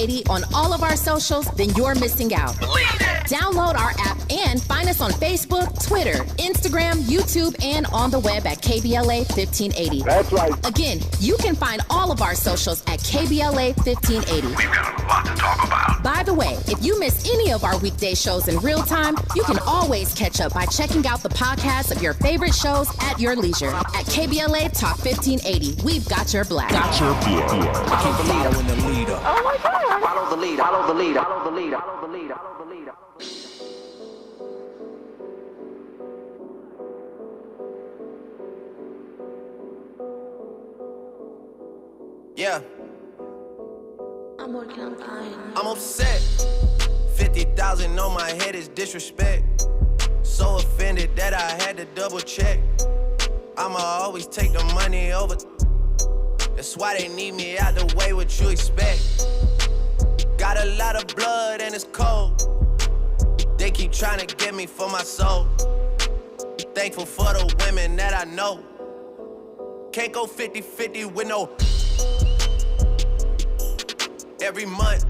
1580 on all of our socials, then you're missing out. Download our app and find us on Facebook, Twitter, Instagram, YouTube, and on the web at KBLA 1580. That's right. Again, you can find all of our socials at KBLA 1580. We've got a lot to talk about. By the way, if you miss any of our weekday shows in real time, you can always catch up by checking out the podcast of your favorite shows at your leisure. At KBLA Talk 1580, we've got your black. Follow the leader when the leader. Oh my God. Follow the leader. Follow the leader. Follow the leader. Follow the leader. Follow the leader. Yeah. I'm working on fine. I'm upset. 50,000 on my head is disrespect. So offended that I had to double check. I'ma always take the money over. That's why they need me out the way, what you expect. Got a lot of blood and it's cold. They keep trying to get me for my soul. Thankful for the women that I know. Can't go 50-50 with no. Every month,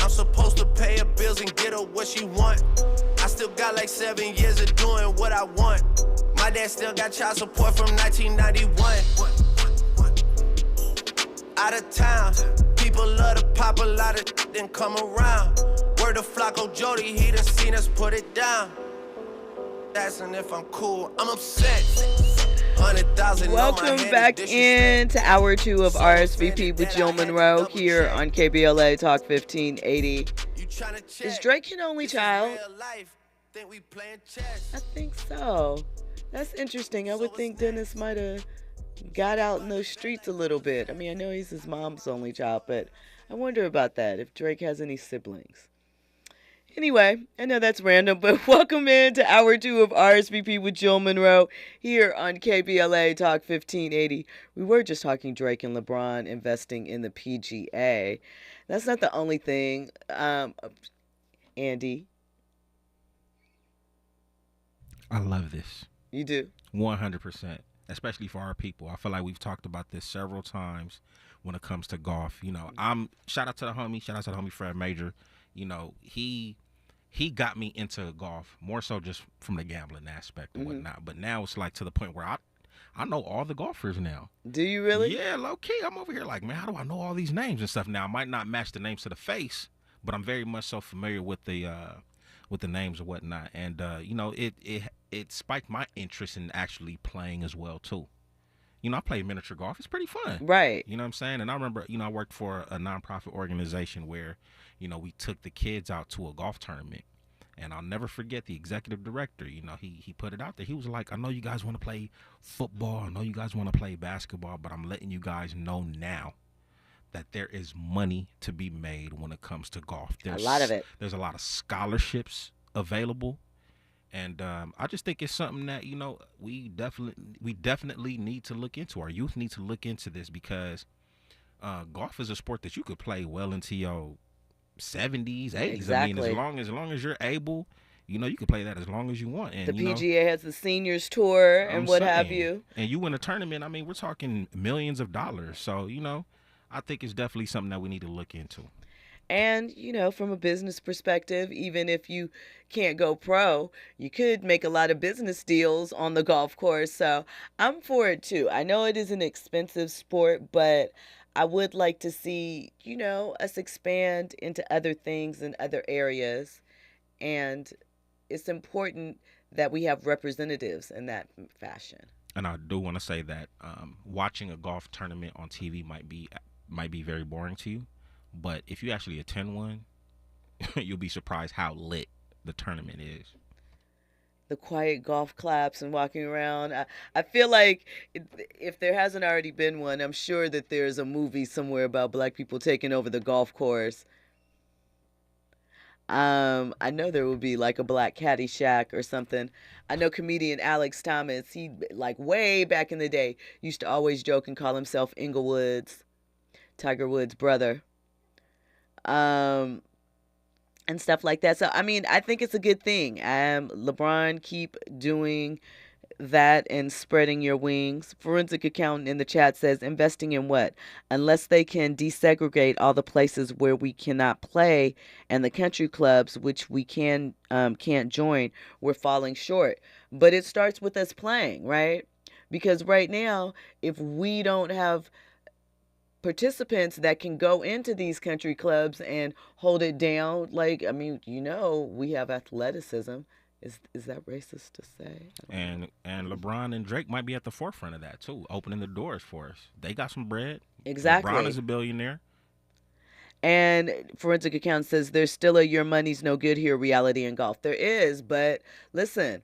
I'm supposed to pay her bills and get her what she want. I still got like 7 years of doing what I want. My dad still got child support from 1991. Out of town, people love to pop a lot of then come around. Word to Flacco Jody, he done seen us put it down. Asking if I'm cool, I'm upset. 100,000. Welcome back into hour 2 of RSVP with Jill Munroe here on KBLA Talk 1580. Is Drake an only child? I think so. That's interesting. I would think Dennis might have got out in those streets a little bit. I mean, I know he's his mom's only child, but I wonder about that, if Drake has any siblings. Anyway, I know that's random, but welcome into hour 2 of RSVP with Jill Munroe here on KBLA Talk 1580. We were just talking Drake and LeBron investing in the PGA. That's not the only thing. Andy. I love this. You do? 100%, especially for our people. I feel like we've talked about this several times when it comes to golf. You know, shout out to the homie Fred Major. You know, he got me into golf more so just from the gambling aspect and whatnot. But now it's like to the point where I know all the golfers now. Do you really? Yeah, low key. I'm over here like, man, how do I know all these names and stuff? Now I might not match the names to the face, but I'm very much so familiar with the names and whatnot. And you know, it spiked my interest in actually playing as well too. You know, I play miniature golf. It's pretty fun. Right. You know what I'm saying? And I remember, you know, I worked for a nonprofit organization where, you know, we took the kids out to a golf tournament. And I'll never forget the executive director. You know, he put it out there. He was like, I know you guys want to play football. I know you guys want to play basketball, but I'm letting you guys know now that there is money to be made when it comes to golf. There's a lot of it. There's a lot of scholarships available. And I just think it's something that, you know, we definitely need to look into. Our youth need to look into this because golf is a sport that you could play well into your 70s, 80s. Exactly. I mean, as long as you're able, you know, you can play that as long as you want. And the PGA has the seniors tour and what have you. And you win a tournament, I mean, we're talking millions of dollars. So, you know, I think it's definitely something that we need to look into. And, you know, from a business perspective, even if you can't go pro, you could make a lot of business deals on the golf course. So I'm for it, too. I know it is an expensive sport, but I would like to see, you know, us expand into other things in other areas. And it's important that we have representatives in that fashion. And I do want to say that watching a golf tournament on TV might be very boring to you. But if you actually attend one, you'll be surprised how lit the tournament is. The quiet golf claps and walking around. I feel like if there hasn't already been one, I'm sure that there's a movie somewhere about black people taking over the golf course. I know there will be like a black Caddyshack or something. I know comedian Alex Thomas, he like way back in the day used to always joke and call himself Tiger Woods' brother. And stuff like that. So, I mean, I think it's a good thing. LeBron keep doing that and spreading your wings. Forensic accountant in the chat says investing in what? Unless they can desegregate all the places where we cannot play and the country clubs which we can't join, we're falling short. But it starts with us playing, right? Because right now, if we don't have participants that can go into these country clubs and hold it down, like, I mean, we have athleticism. Is that racist to say? And LeBron and Drake might be at the forefront of that too, opening the doors for us. They got some bread. Exactly. LeBron is a billionaire. And Forensic Account says there's still a your money's no good here reality in golf. There is, but listen,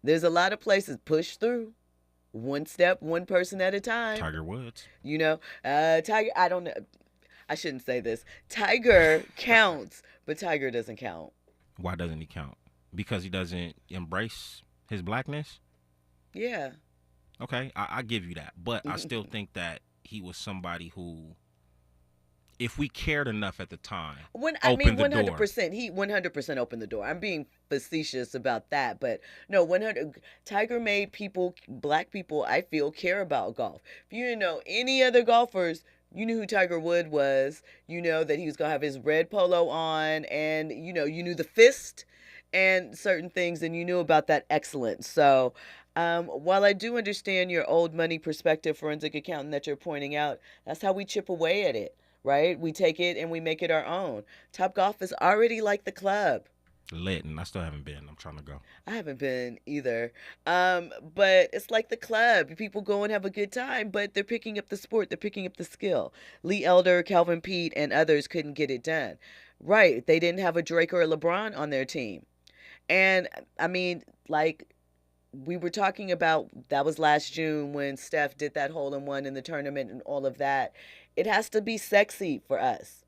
there's a lot of places. Push through. One step, one person at a time. Tiger Woods. Tiger, I don't know. I shouldn't say this. Tiger counts, but Tiger doesn't count. Why doesn't he count? Because he doesn't embrace his blackness? Yeah. Okay, I give you that. But I still think that he was somebody who, if we cared enough at the time, opened the door. 100%. He 100% opened the door. I'm being facetious about that, but no, 100. Tiger made black people, I feel, care about golf. If you didn't know any other golfers, you knew who Tiger Woods was. You know that he was gonna have his red polo on, and you knew the fist and certain things, and you knew about that excellence. So while I do understand your old money perspective, forensic accountant, that you're pointing out, that's how we chip away at it, right? We take it and we make it our own. Top Golf is already like the club. Lit, and I still haven't been. I'm trying to go. I haven't been either. But it's like the club. People go and have a good time, but they're picking up the sport. They're picking up the skill. Lee Elder, Calvin Pete, and others couldn't get it done. Right. They didn't have a Drake or a LeBron on their team. And, I mean, like we were talking about, that was last June when Steph did that hole-in-one in the tournament and all of that. It has to be sexy for us.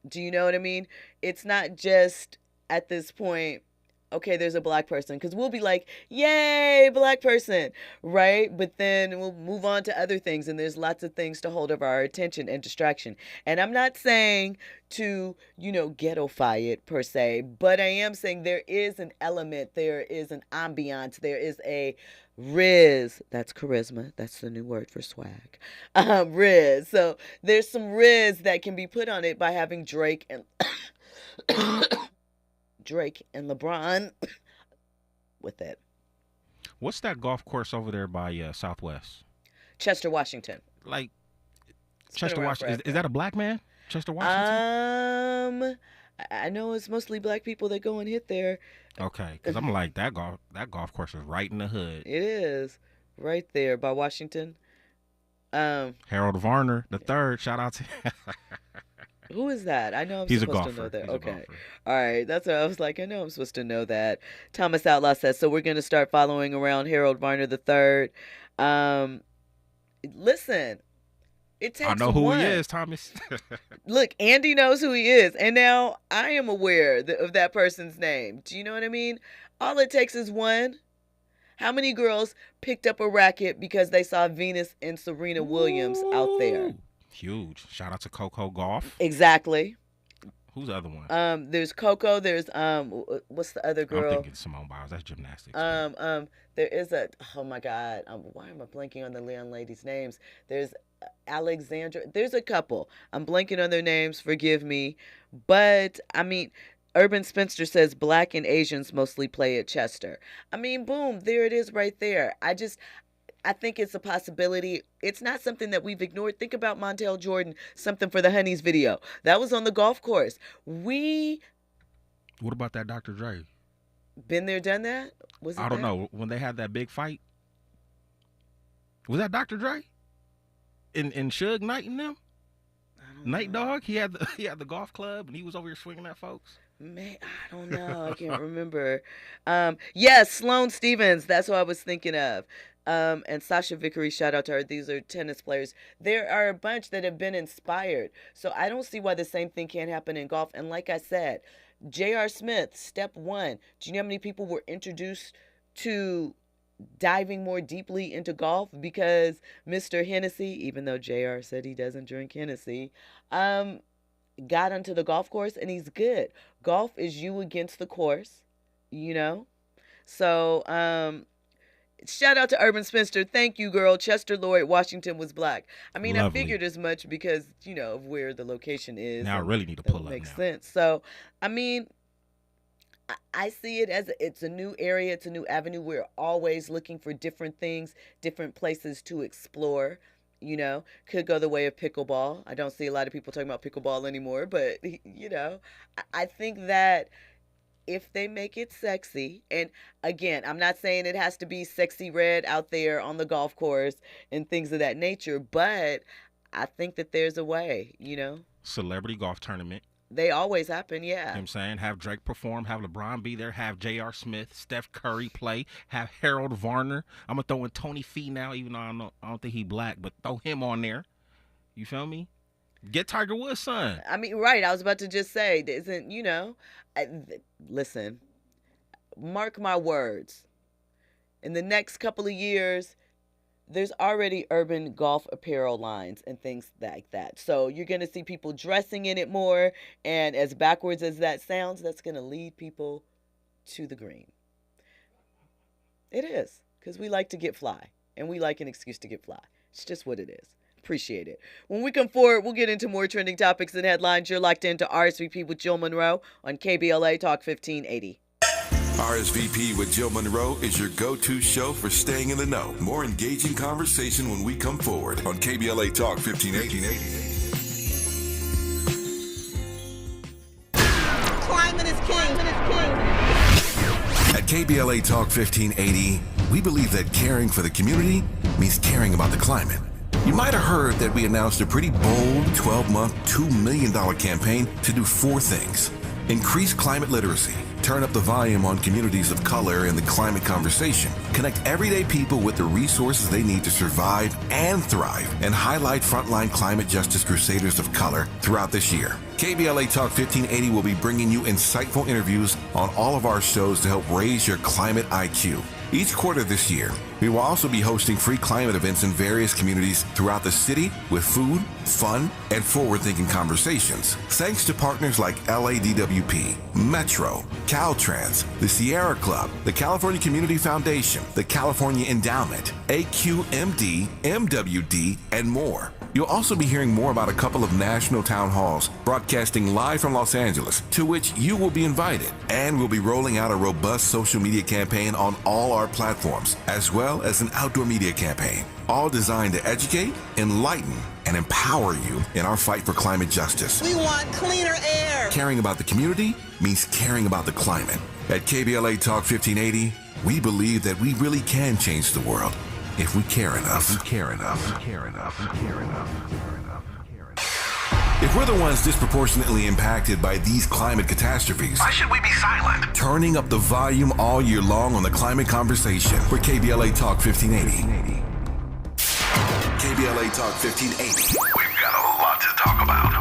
Do you know what I mean? It's not just at this point, okay, there's a black person, because we'll be like, yay, black person, right? But then we'll move on to other things, and there's lots of things to hold of our attention and distraction. And I'm not saying to, ghettoify it per se, but I am saying there is an element, there is an ambiance, there is a Riz, that's charisma, that's the new word for swag, Riz. So there's some Riz that can be put on it by having Drake and LeBron with it. What's that golf course over there by Southwest? Chester, Washington. Like, Chester, Washington. Is that a black man? Chester, Washington? I know it's mostly black people that go and hit there. Okay, because I'm like, that golf course is right in the hood. It is. Right there by Washington. Harold Varner III, shout out to Who is that? I know I'm He's supposed to know that. Okay. All right. That's what I was like. I know I'm supposed to know that. Thomas Outlaw says, so we're going to start following around Harold Varner III. Listen, it takes I know who one. he is, Thomas. Look, Andy knows who he is. And now I am aware of that person's name. Do you know what I mean? All it takes is one. How many girls picked up a racket because they saw Venus and Serena Williams out there? Huge. Shout out to Coco Golf. Exactly. Who's the other one? There's Coco. There's what's the other girl? I'm thinking Simone Biles. That's gymnastics. There is oh my God. Why am I blanking on the young ladies' names? There's Alexandra. There's a couple. I'm blanking on their names. Forgive me. But I mean, Urban Spencer says black and Asians mostly play at Chester. I mean, boom, there it is right there. I think it's a possibility. It's not something that we've ignored. Think about Montel Jordan, Something for the Honeys video. That was on the golf course. What about that Dr. Dre? Been there, done that? I don't know. When they had that big fight, was that Dr. Dre? In Suge Knight and them? Night Dogg? He had the golf club and he was over here swinging at folks. Man, I don't know. I can't remember. Yes, Sloane Stevens. That's what I was thinking of. And Sasha Vickery, shout out to her. These are tennis players. There are a bunch that have been inspired. So I don't see why the same thing can't happen in golf. And like I said, J.R. Smith, step one. Do you know how many people were introduced to diving more deeply into golf? Because Mr. Hennessy, even though J.R. said he doesn't drink Hennessy, got onto the golf course and he's good. Golf is you against the course, So, Shout out to Urban Spinster. Thank you, girl. Chester Lloyd, Washington was black. I mean, Lovely. I figured as much because, of where the location is. Now I and really need to that pull up makes now. sense. So, I mean, I see it as it's a new area. It's a new avenue. We're always looking for different things, different places to explore. Could go the way of pickleball. I don't see a lot of people talking about pickleball anymore, but, I think that if they make it sexy, and again, I'm not saying it has to be sexy red out there on the golf course and things of that nature, but I think that there's a way, Celebrity golf tournament. They always happen, You know yeah. what I'm saying? Have Drake perform, have LeBron be there, have J.R. Smith, Steph Curry play, have Harold Varner. I'm going to throw in Tony Fee now, even though I don't think he black, but throw him on there. You feel me? Get Tiger Woods' son. I mean, right, I was about to just say, listen, mark my words. In the next couple of years, there's already urban golf apparel lines and things like that. So you're going to see people dressing in it more. And as backwards as that sounds, that's going to lead people to the green. It is, because we like to get fly. And we like an excuse to get fly. It's just what it is. Appreciate it. When we come forward, we'll get into more trending topics and headlines. You're locked into RSVP with Jill Munroe on KBLA Talk 1580. RSVP with Jill Munroe is your go-to show for staying in the know. More engaging conversation when we come forward on KBLA Talk 1580. Climate is king. At KBLA Talk 1580, we believe that caring for the community means caring about the climate. You might have heard that we announced a pretty bold 12-month, $2 million campaign to do 4 things. Increase climate literacy, turn up the volume on communities of color in the climate conversation, connect everyday people with the resources they need to survive and thrive, and highlight frontline climate justice crusaders of color throughout this year. KBLA Talk 1580 will be bringing you insightful interviews on all of our shows to help raise your climate IQ. Each quarter this year, we will also be hosting free climate events in various communities throughout the city with food, fun, and forward-thinking conversations. Thanks to partners like LADWP, Metro, Caltrans, the Sierra Club, the California Community Foundation, the California Endowment, AQMD, MWD, and more. You'll also be hearing more about a couple of national town halls broadcasting live from Los Angeles, to which you will be invited. And we'll be rolling out a robust social media campaign on all our platforms, as well as an outdoor media campaign, all designed to educate, enlighten, and empower you in our fight for climate justice. We want cleaner air. Caring about the community means caring about the climate. At KBLA Talk 1580, we believe that we really can change the world if we care enough. If we're the ones disproportionately impacted by these climate catastrophes, why should we be silent? Turning up the volume all year long on the climate conversation for KBLA Talk 1580. KBLA Talk 1580. We've got a lot to talk about.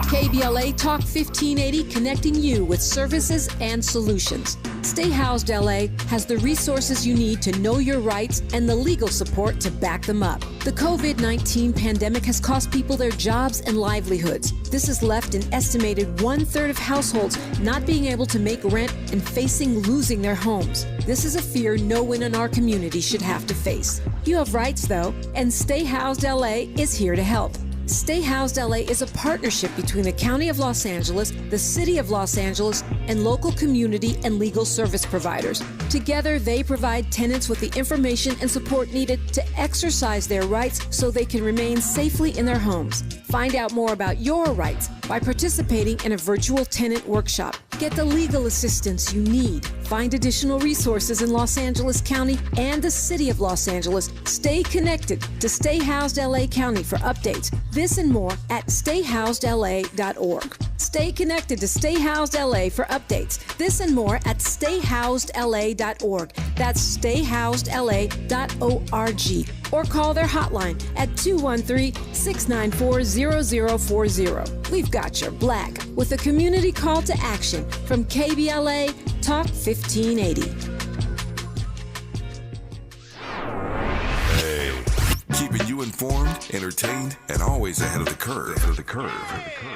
KBLA Talk 1580, connecting you with services and solutions. Stay Housed LA has the resources you need to know your rights and the legal support to back them up. The COVID-19 pandemic has cost people their jobs and livelihoods. This has left an estimated 1/3 of households not being able to make rent and facing losing their homes. This is a fear no one in our community should have to face. You have rights, though, and Stay Housed LA is here to help. Stay Housed LA is a partnership between the County of Los Angeles, the City of Los Angeles, and local community and legal service providers. Together, they provide tenants with the information and support needed to exercise their rights so they can remain safely in their homes. Find out more about your rights by participating in a virtual tenant workshop. Get the legal assistance you need. Find additional resources in Los Angeles County and the City of Los Angeles. Stay connected to Stay Housed LA County for updates. This and more at stayhousedla.org. Stay connected to Stay Housed LA for updates. This and more at stayhousedla.org. That's stayhousedla.org. Or call their hotline at 213-694-0040. We've got your black with a community call to action from KBLA Talk 1580. Keeping you informed, entertained, and always ahead of the curve.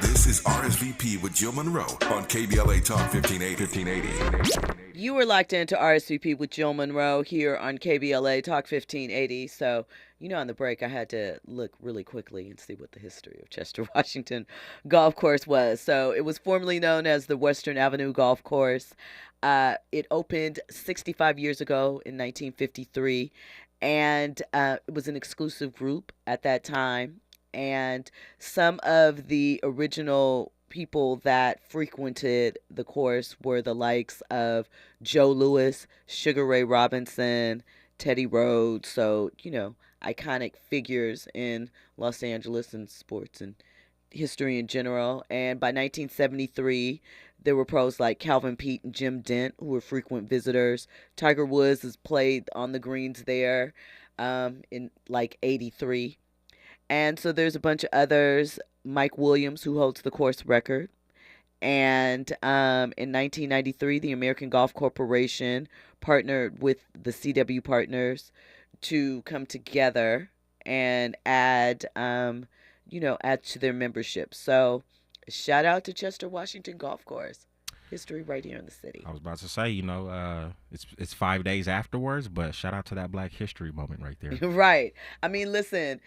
This is RSVP with Jill Munroe on KBLA Talk 1580. You were locked into RSVP with Jill Munroe here on KBLA Talk 1580. So, on the break, I had to look really quickly and see what the history of Chester Washington Golf Course was. So, it was formerly known as the Western Avenue Golf Course. It opened 65 years ago in 1953, and it was an exclusive group at that time. And some of the original people that frequented the course were the likes of Joe Louis, Sugar Ray Robinson, Teddy Rhodes. So, iconic figures in Los Angeles and sports and history in general. And by 1973, there were pros like Calvin Peete and Jim Dent who were frequent visitors. Tiger Woods has played on the greens there in like 83. And so there's a bunch of others. Mike Williams, who holds the course record. And in 1993, the American Golf Corporation partnered with the CW Partners to come together and add to their membership. So shout out to Chester Washington Golf Course. History right here in the city. I was about to say, it's 5 days afterwards, but shout out to that Black History moment right there. Right. I mean, listen,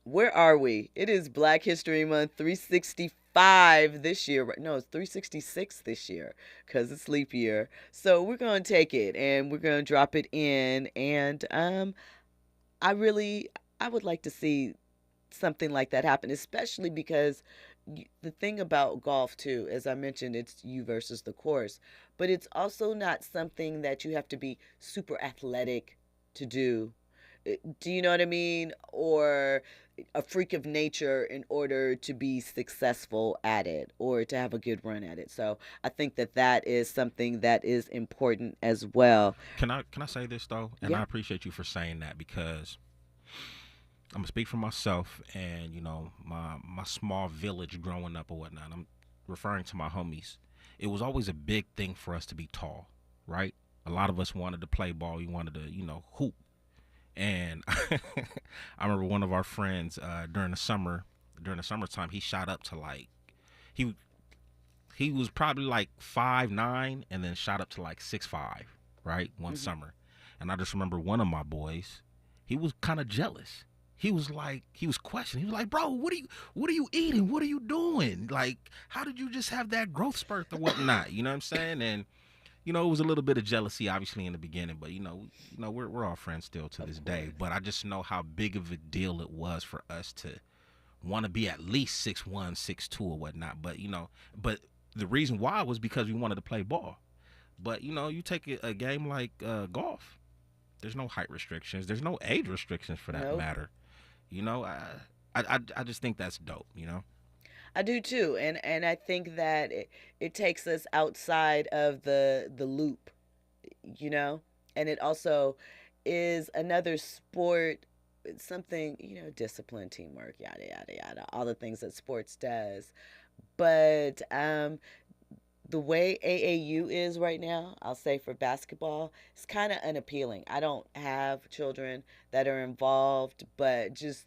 where are we? It is Black History Month 365 this year. No, it's 366 this year because it's leap year. So we're going to take it and we're going to drop it in. And I would like to see something like that happen, especially because the thing about golf too, as I mentioned, it's you versus the course, but it's also not something that you have to be super athletic to do. Do you know what I mean? Or a freak of nature in order to be successful at it or to have a good run at it. So I think that is something that is important as well. Can I say this though? And Yeah. I appreciate you for saying that because I'm gonna speak for myself and my small village growing up or whatnot. I'm referring to my homies. It was always a big thing for us to be tall, right? A lot of us wanted to play ball. We wanted to, hoop. And I remember one of our friends during the summertime, he shot up to like he was probably like 5'9" and then shot up to like 6'5", right? One summer. And I just remember one of my boys, he was kind of jealous. He was questioning. He was like, bro, what are you eating? What are you doing? Like, how did you just have that growth spurt or whatnot? You know what I'm saying? And it was a little bit of jealousy, obviously, in the beginning, but we're all friends still to this day. But I just know how big of a deal it was for us to want to be at least 6'1", 6'2", or whatnot. But but the reason why was because we wanted to play ball. But you take a game like golf, there's no height restrictions, there's no age restrictions for that matter. I just think that's dope. I do too, and I think that it takes us outside of the loop, and it also is another sport, something, discipline, teamwork, yada, yada, yada, all the things that sports does. But the way AAU is right now, I'll say for basketball, it's kind of unappealing. I don't have children that are involved, but just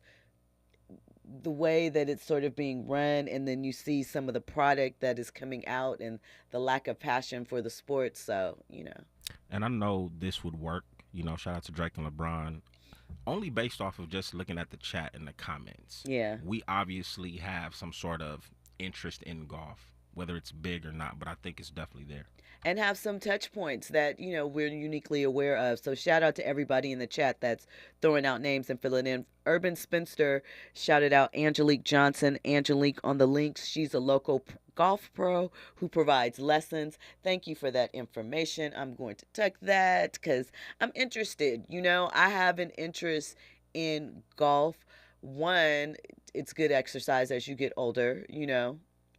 the way that it's sort of being run, and then you see some of the product that is coming out and the lack of passion for the sport. So, And I know this would work, shout out to Drake and LeBron, only based off of just looking at the chat and the comments. Yeah. We obviously have some sort of interest in golf, whether it's big or not, but I think it's definitely there. And have some touch points that, we're uniquely aware of. So shout out to everybody in the chat that's throwing out names and filling in. Urban Spinster shouted out Angelique Johnson. Angelique on the links. She's a local golf pro who provides lessons. Thank you for that information. I'm going to tuck that because I'm interested. I have an interest in golf. One, it's good exercise as you get older,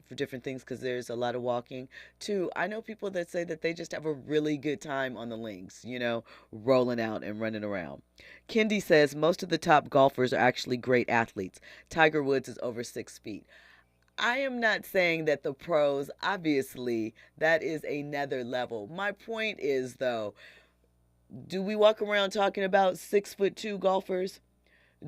for different things because there's a lot of walking. Two, I know people that say that they just have a really good time on the links, rolling out and running around. Kendi says most of the top golfers are actually great athletes. Tiger Woods is over 6 feet. I am not saying that the pros, obviously, that is another level. My point is, though, do we walk around talking about 6'2" golfers?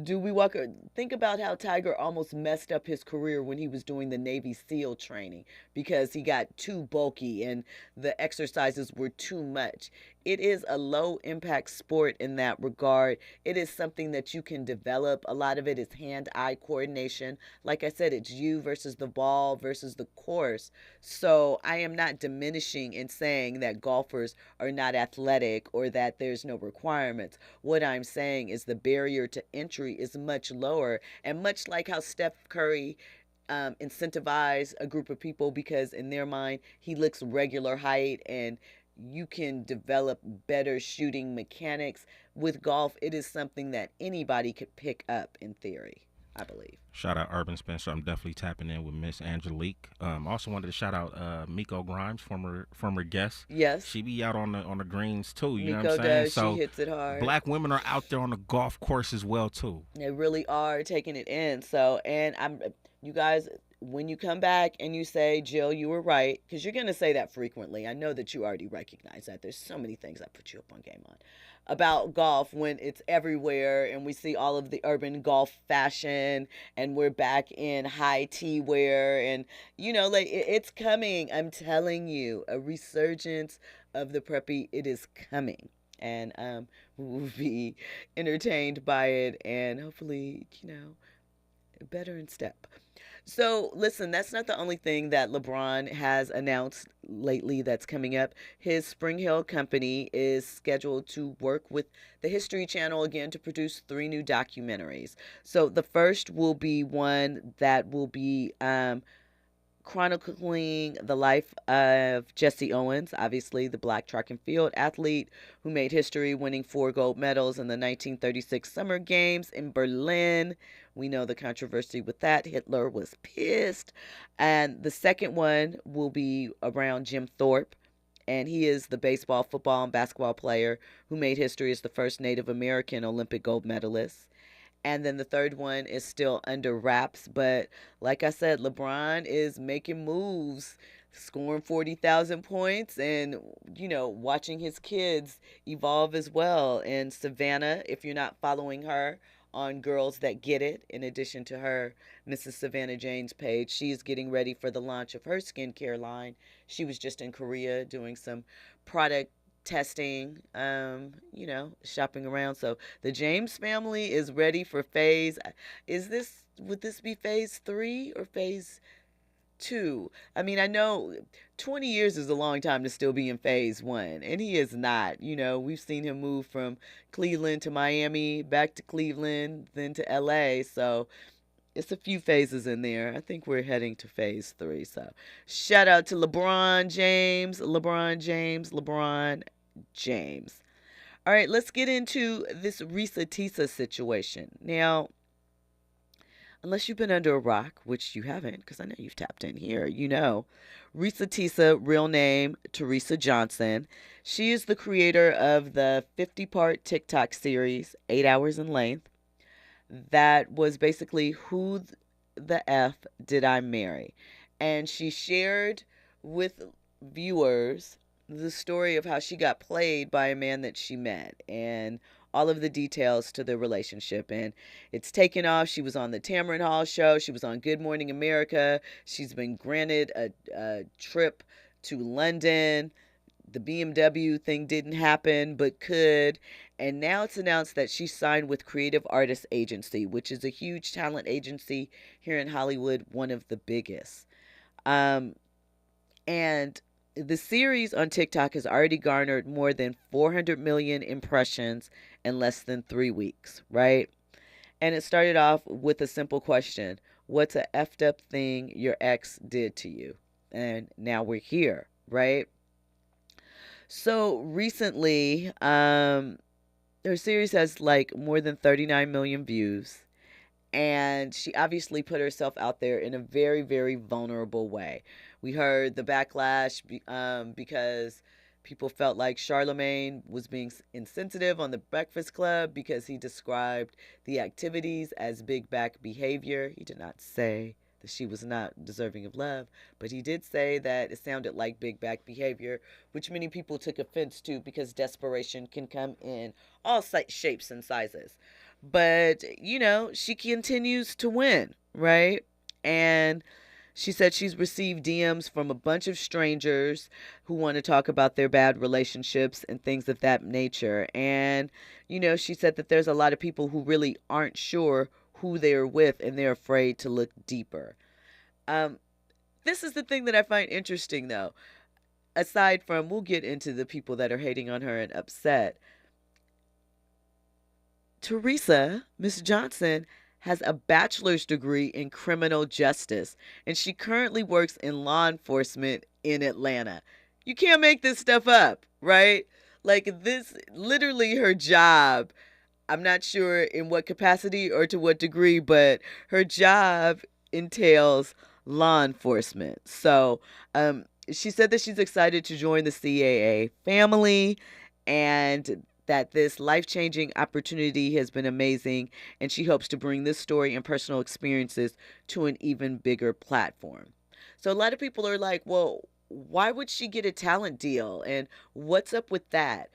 Do we walk? Think about how Tiger almost messed up his career when he was doing the Navy SEAL training because he got too bulky and the exercises were too much. It is a low impact sport in that regard. It is something that you can develop. A lot of it is hand eye coordination. Like I said, it's you versus the ball versus the course. So I am not diminishing in saying that golfers are not athletic or that there's no requirements. What I'm saying is the barrier to entry is much lower. And much like how Steph Curry incentivize a group of people because in their mind he looks regular height and you can develop better shooting mechanics. With golf, it is something that anybody could pick up in theory, I believe. Shout out Urban Spencer. I'm definitely tapping in with Miss Angelique. Also wanted to shout out Miko Grimes, former guest. Yes. She be out on the greens too. You know Miko what I'm saying? does. So she hits it hard. black women are out there on the golf course as well too. They really are taking it in. So, and you guys, when you come back and you say, Jill, you were right, because you're going to say that frequently. I know that you already recognize that. There's so many things I put you up on game on about golf when it's everywhere and we see all of the urban golf fashion and we're back in high tea wear and, like it's coming. I'm telling you, a resurgence of the preppy, it is coming. And we'll be entertained by it and hopefully, better in step. So, listen, that's not the only thing that LeBron has announced lately that's coming up. His Spring Hill company is scheduled to work with the History Channel again to produce 3 new documentaries. So, the first will be one that will be chronicling the life of Jesse Owens, obviously the black track and field athlete who made history winning 4 gold medals in the 1936 Summer Games in Berlin. We know the controversy with that. Hitler was pissed. And the second one will be around Jim Thorpe. And he is the baseball, football, and basketball player who made history as the first Native American Olympic gold medalist. And then the third one is still under wraps. But like I said, LeBron is making moves, scoring 40,000 points and, watching his kids evolve as well. And Savannah, if you're not following her on Girls That Get It, in addition to her Mrs. Savannah Jane's page, she's getting ready for the launch of her skincare line. She was just in Korea doing some product testing, shopping around. So the James family is ready for phase. Would this be phase 3 or phase 2? I mean, I know 20 years is a long time to still be in phase 1, and he is not. We've seen him move from Cleveland to Miami, back to Cleveland, then to LA. So it's a few phases in there. I think we're heading to phase 3. So shout out to LeBron James. All right, let's get into this Reesa Teesa situation. Now, unless you've been under a rock, which you haven't, because I know you've tapped in here, Reesa Teesa, real name Teresa Johnson. She is the creator of the 50-part TikTok series, 8 hours in length, that was basically Who the F Did I Marry? And she shared with viewers the story of how she got played by a man that she met and all of the details to the relationship. And it's taken off. She was on the Tamron Hall show. She was on Good Morning America. She's been granted a trip to London. The BMW thing didn't happen, but could. And now it's announced that she signed with Creative Artists Agency, which is a huge talent agency here in Hollywood, one of the biggest. And the series on TikTok has already garnered more than 400 million impressions in less than 3 weeks, right? And it started off with a simple question. What's a effed up thing your ex did to you? And now we're here, right? So recently, her series has more than 39 million views. And she obviously put herself out there in a very, very vulnerable way. We heard the backlash because people felt like Charlemagne was being insensitive on The Breakfast Club because he described the activities as big back behavior. He did not say that she was not deserving of love, but he did say that it sounded like big back behavior, which many people took offense to because desperation can come in all shapes and sizes. But, she continues to win, right? And she said she's received DMs from a bunch of strangers who want to talk about their bad relationships and things of that nature. And, she said that there's a lot of people who really aren't sure who they're with and they're afraid to look deeper. This is the thing that I find interesting, though. Aside from, we'll get into the people that are hating on her and upset. Teresa, Miss Johnson, has a bachelor's degree in criminal justice, and she currently works in law enforcement in Atlanta. You can't make this stuff up, right? Like, this, literally her job, I'm not sure in what capacity or to what degree, but her job entails law enforcement. So, she said that she's excited to join the CAA family and that this life-changing opportunity has been amazing, and she hopes to bring this story and personal experiences to an even bigger platform. So a lot of people are like, well, why would she get a talent deal? And what's up with that?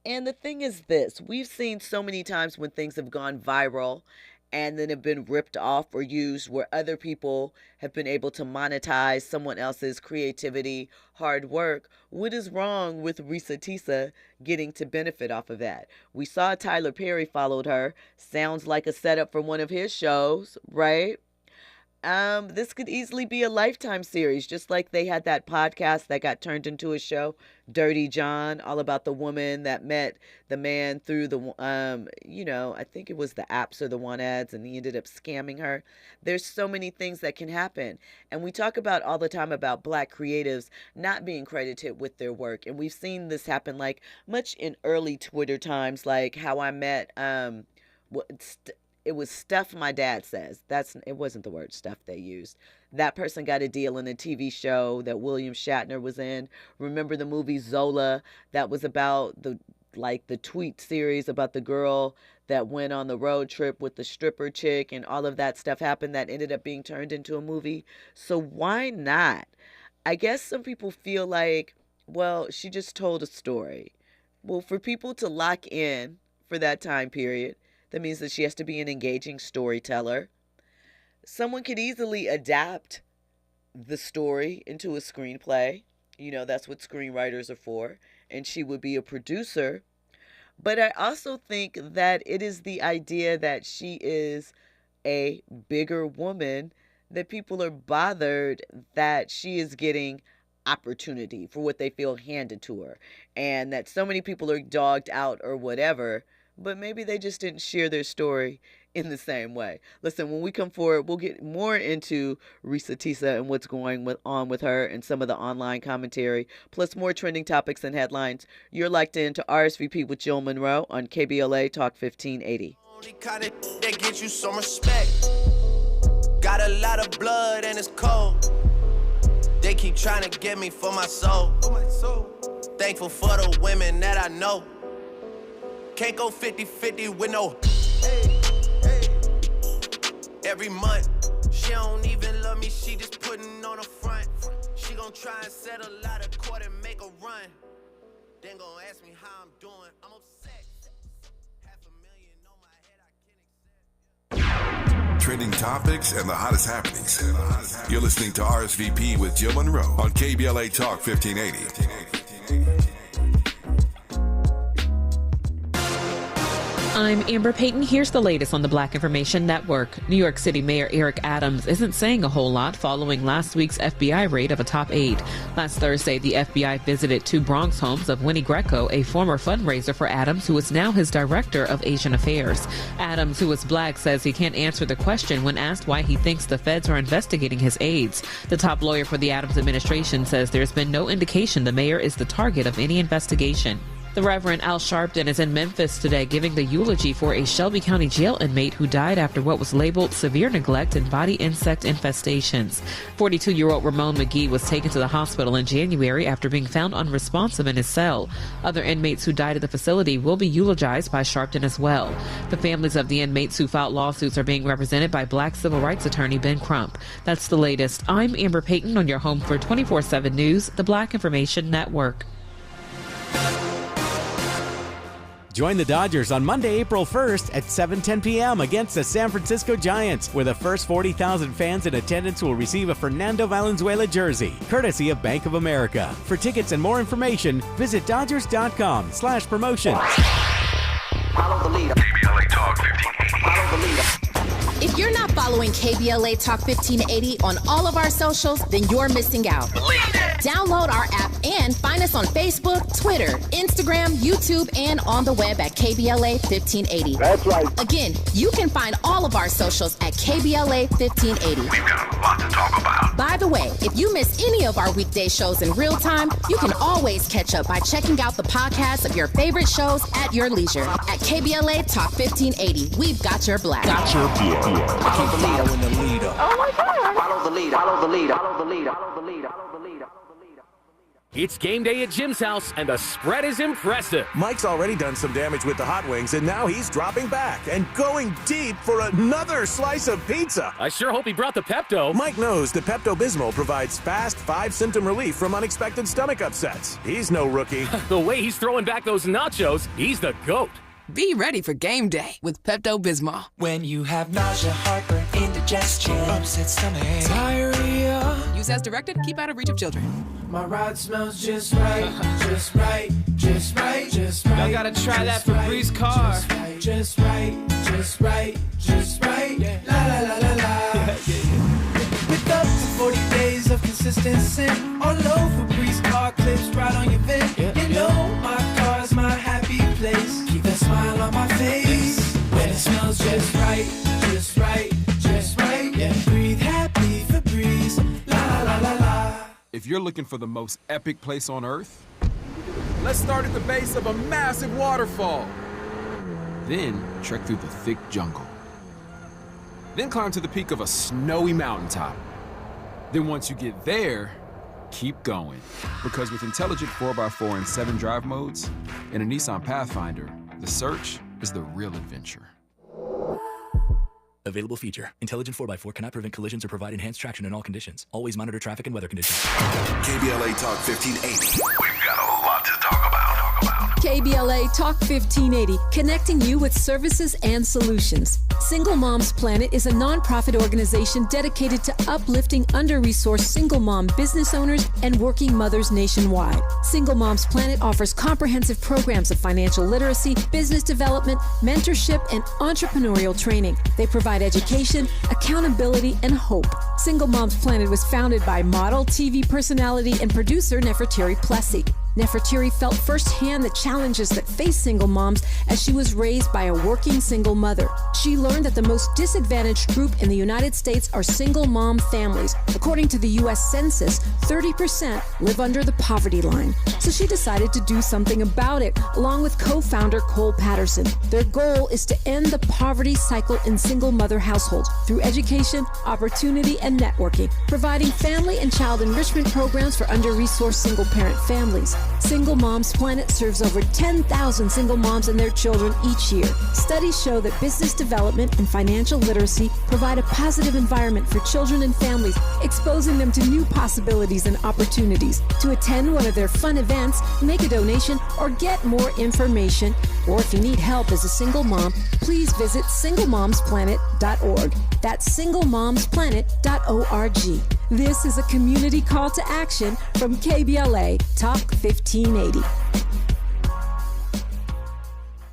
And the thing is this, we've seen so many times when things have gone viral and then have been ripped off or used where other people have been able to monetize someone else's creativity, hard work. What is wrong with Reesa Teesa getting to benefit off of that? We saw Tyler Perry followed her. Sounds like a setup for one of his shows, right? This could easily be a Lifetime series, just like they had that podcast that got turned into a show, Dirty John, all about the woman that met the man through the, I think it was the apps or the one ads, and he ended up scamming her. There's so many things that can happen. And we talk about all the time about Black creatives not being credited with their work. And we've seen this happen like much in early Twitter times, like how I met, it was stuff my dad says. It wasn't the word stuff they used. That person got a deal in a TV show that William Shatner was in. Remember the movie Zola? That was about the tweet series about the girl that went on the road trip with the stripper chick, and all of that stuff happened that ended up being turned into a movie. So why not? I guess some people feel like, well, she just told a story. Well, for people to lock in for that time period, that means that she has to be an engaging storyteller. Someone could easily adapt the story into a screenplay. That's what screenwriters are for. And she would be a producer. But I also think that it is the idea that she is a bigger woman that people are bothered that she is getting opportunity for what they feel handed to her. And that so many people are dogged out or whatever, but maybe they just didn't share their story in the same way. Listen, when we come forward, we'll get more into Reesa Teesa and what's going on with her and some of the online commentary, plus more trending topics and headlines. You're locked into RSVP with Jill Munroe on KBLA Talk 1580. Only kind of that gets you some respect. Got a lot of blood and it's cold. They keep trying to get me for my soul. Thankful for the women that I know. Can't go 50-50 with no. Every month, she don't even love me, she just putting on a front. She gon' try and set a lot of court and make a run. Then gon' ask me how I'm doing, I'm upset. $500,000 on my head, I can't accept. Trending topics and the hottest happenings. You're listening to RSVP with Jill Munroe on KBLA Talk 1580. I'm Amber Payton. Here's the latest on the Black Information Network. New York City Mayor Eric Adams isn't saying a whole lot following last week's FBI raid of a top aide. Last Thursday, the FBI visited two Bronx homes of Winnie Greco, a former fundraiser for Adams, who is now his director of Asian Affairs. Adams, who is Black, says he can't answer the question when asked why he thinks the feds are investigating his aides. The top lawyer for the Adams administration says there's been no indication the mayor is the target of any investigation. The Reverend Al Sharpton is in Memphis today giving the eulogy for a Shelby County jail inmate who died after what was labeled severe neglect and body insect infestations. 42-year-old Ramon McGee was taken to the hospital in January after being found unresponsive in his cell. Other inmates who died at the facility will be eulogized by Sharpton as well. The families of the inmates who filed lawsuits are being represented by Black civil rights attorney Ben Crump. That's the latest. I'm Amber Payton on your home for 24/7 News, the Black Information Network. Join the Dodgers on Monday, April 1st at 7:10 p.m. against the San Francisco Giants, where the first 40,000 fans in attendance will receive a Fernando Valenzuela jersey, courtesy of Bank of America. For tickets and more information, visit Dodgers.com/promotions. Follow the leader. KBLA Talk 1580. Follow the leader. If you're not following KBLA Talk 1580 on all of our socials, then you're missing out. Download our app and find us on Facebook, Twitter, Instagram, YouTube, and on the web at KBLA 1580. That's right. Again, you can find all of our socials at KBLA 1580. We've got a lot to talk about. By the way, if you miss any of our weekday shows in real time, you can always catch up by checking out the podcast of your favorite shows at your leisure. At KBLA Talk 1580, we've got your black. Got your black. Follow the leader. Oh my God. Follow the leader. Follow the leader. Follow the leader. Follow the leader. Follow the leader. It's game day at Jim's house, and the spread is impressive. Mike's already done some damage with the hot wings, and now he's dropping back and going deep for another slice of pizza. I sure hope he brought the Pepto. Mike knows the Pepto-Bismol provides fast 5-symptom relief from unexpected stomach upsets. He's no rookie. The way he's throwing back those nachos, he's the GOAT. Be ready for game day with Pepto-Bismol. When you have nausea, heartburn, indigestion, upset stomach, diarrhea. Use as directed. Keep out of reach of children. My ride smells just right, just right, just right, just right. Y'all gotta try that for Bree's car. Just right, just right, just right. La la la la la. With up to 40 days of consistency, all over Bree's car clips right on your vent. You know my car's my happy place. Keep that smile on my face. When it smells just right, just right, just right. Yeah, breathe happy for Breeze. La la la la. If you're looking for the most epic place on Earth, let's start at the base of a massive waterfall. Then trek through the thick jungle. Then climb to the peak of a snowy mountaintop. Then once you get there, keep going. Because with intelligent 4x4 and 7 drive modes and a Nissan Pathfinder, the search is the real adventure. Available feature. Intelligent 4x4 cannot prevent collisions or provide enhanced traction in all conditions. Always monitor traffic and weather conditions. KBLA Talk 1580. We've got a lot to talk about. KBLA Talk 1580, connecting you with services and solutions. Single Moms Planet is a nonprofit organization dedicated to uplifting under-resourced single mom business owners and working mothers nationwide. Single Moms Planet offers comprehensive programs of financial literacy, business development, mentorship, and entrepreneurial training. They provide education, accountability, and hope. Single Moms Planet was founded by model, TV personality, and producer Nefertiri Plessy. Nefertiri felt firsthand the challenges that face single moms as she was raised by a working single mother. She learned that the most disadvantaged group in the United States are single mom families. According to the U.S. Census, 30% live under the poverty line. So she decided to do something about it, along with co-founder Cole Patterson. Their goal is to end the poverty cycle in single mother households through education, opportunity, and networking, providing family and child enrichment programs for under-resourced single-parent families. Single Moms Planet serves over 10,000 single moms and their children each year. Studies show that business development and financial literacy provide a positive environment for children and families, exposing them to new possibilities and opportunities. To attend one of their fun events, make a donation, or get more information, or if you need help as a single mom, please visit singlemomsplanet.org. That's singlemomsplanet.org. This is a community call to action from KBLA Talk 1580.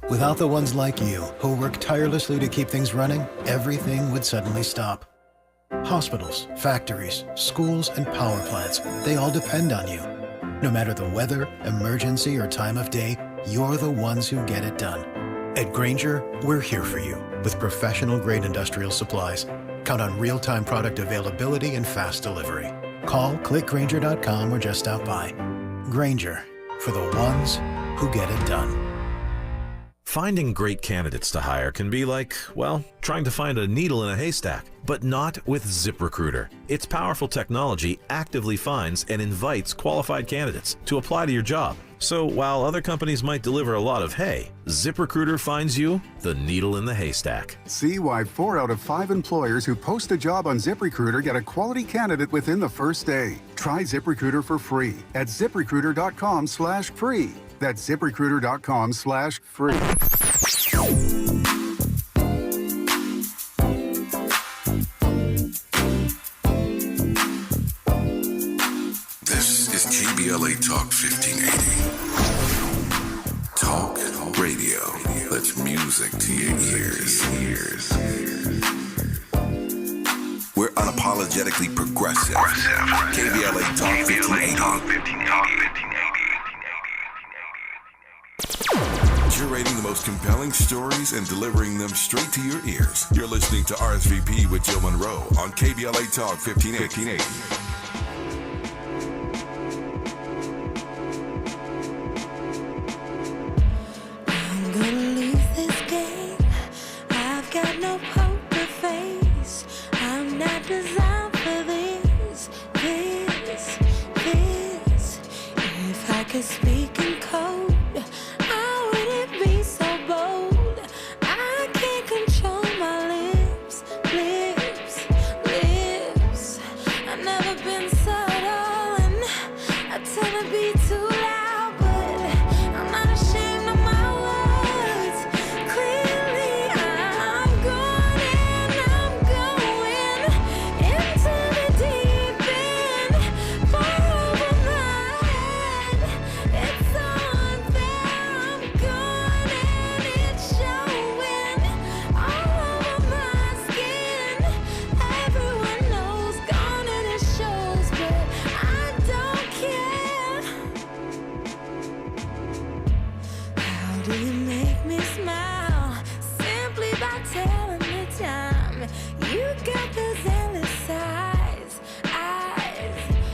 Without the ones like you, who work tirelessly to keep things running, everything would suddenly stop. Hospitals, factories, schools, and power plants, they all depend on you. No matter the weather, emergency, or time of day, you're the ones who get it done. At Grainger, we're here for you with professional-grade industrial supplies. Count on real-time product availability and fast delivery. Call, click Grainger.com, or just stop by. Grainger, for the ones who get it done. Finding great candidates to hire can be like, well, trying to find a needle in a haystack, but not with ZipRecruiter. Its powerful technology actively finds and invites qualified candidates to apply to your job. So while other companies might deliver a lot of hay, ZipRecruiter finds you the needle in the haystack. See why 4 out of 5 employers who post a job on ZipRecruiter get a quality candidate within the first day. Try ZipRecruiter for free at ZipRecruiter.com/free. That's ZipRecruiter.com/free. This is KBLA Talk 1580. Talk radio. That's music to your ears. We're unapologetically progressive. KBLA Talk 1580. Curating the most compelling stories and delivering them straight to your ears. You're listening to RSVP with Jill Munroe on KBLA Talk 1580.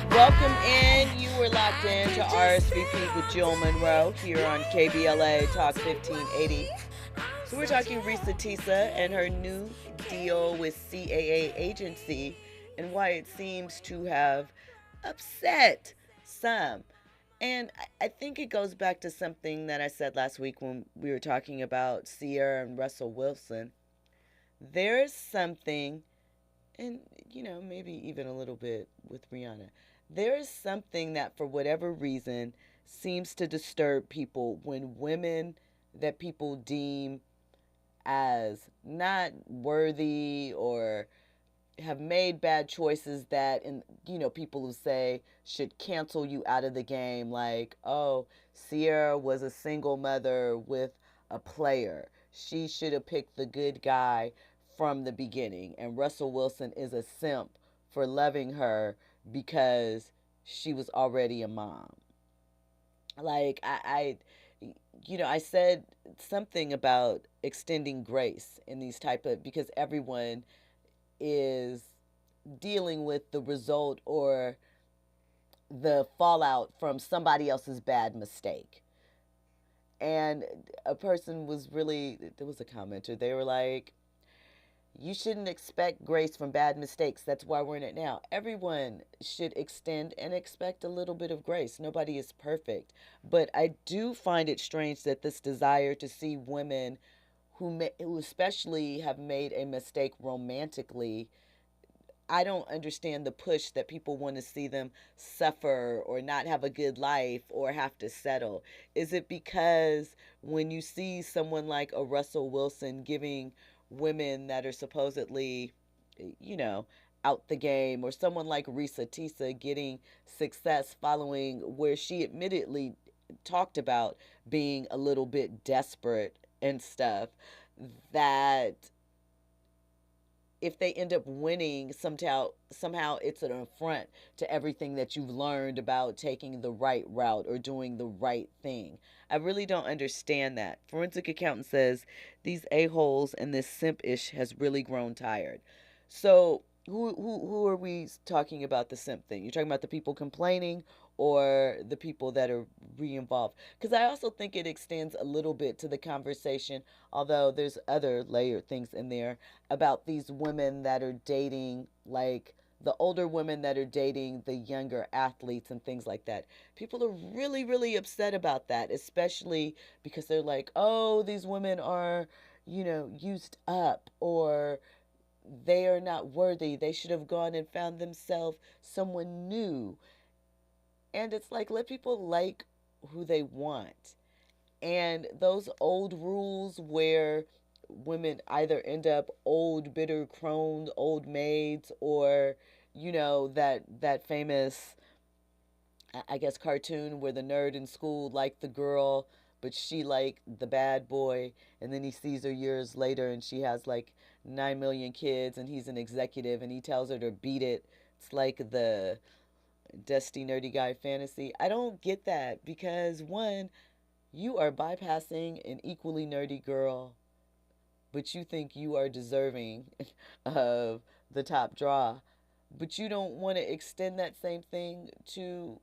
Welcome in. You were locked in to RSVP with Jill Munroe here on KBLA Talk 1580. So we're talking Reesa Teesa and her new deal with CAA agency and why it seems to have upset some. And I think it goes back to something that I said last week when we were talking about Sierra and Russell Wilson. There's something, and maybe even a little bit with Rihanna, there is something that for whatever reason seems to disturb people when women that people deem as not worthy or have made bad choices that, people who say should cancel you out of the game, like, oh, Sierra was a single mother with a player. She should have picked the good guy from the beginning. And Russell Wilson is a simp for loving her because she was already a mom. Like, I said something about extending grace in these type of, because everyone is dealing with the result or the fallout from somebody else's bad mistake. And a person was really, there was a commenter, they were like, you shouldn't expect grace from bad mistakes. That's why we're in it now. Everyone should extend and expect a little bit of grace. Nobody is perfect. But I do find it strange that this desire to see women who especially have made a mistake romantically, I don't understand the push that people want to see them suffer or not have a good life or have to settle. Is it because when you see someone like a Russell Wilson giving women that are supposedly, out the game, or someone like Reesa Teesa getting success following where she admittedly talked about being a little bit desperate and stuff, that if they end up winning, somehow it's an affront to everything that you've learned about taking the right route or doing the right thing. I really don't understand that. Forensic accountant says these a-holes and this simp-ish has really grown tired. So who are we talking about the simp thing? You're talking about the people complaining or the people that are re-involved? Because I also think it extends a little bit to the conversation, although there's other layered things in there, about these women that are dating like the older women that are dating the younger athletes and things like that. People are really, really upset about that, especially because they're like, oh, these women are, used up, or they are not worthy. They should have gone and found themselves someone new. And it's like, let people like who they want. And those old rules where women either end up old, bitter, crone, old maids, or, that famous, I guess, cartoon where the nerd in school liked the girl, but she liked the bad boy, and then he sees her years later and she has like 9 million kids and he's an executive and he tells her to beat it. It's like the dusty, nerdy guy fantasy. I don't get that because, one, you are bypassing an equally nerdy girl, but you think you are deserving of the top draw. But you don't want to extend that same thing to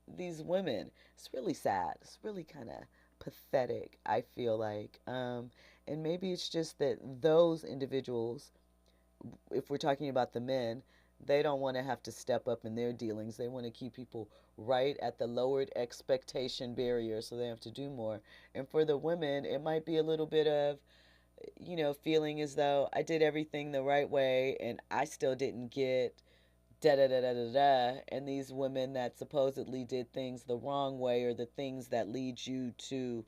these women. It's really sad. It's really kind of pathetic, I feel like. And maybe it's just that those individuals, if we're talking about the men, they don't want to have to step up in their dealings. They want to keep people right at the lowered expectation barrier, so they have to do more. And for the women, it might be a little bit of, feeling as though I did everything the right way and I still didn't get da-da-da-da-da-da. And these women that supposedly did things the wrong way, or the things that lead you to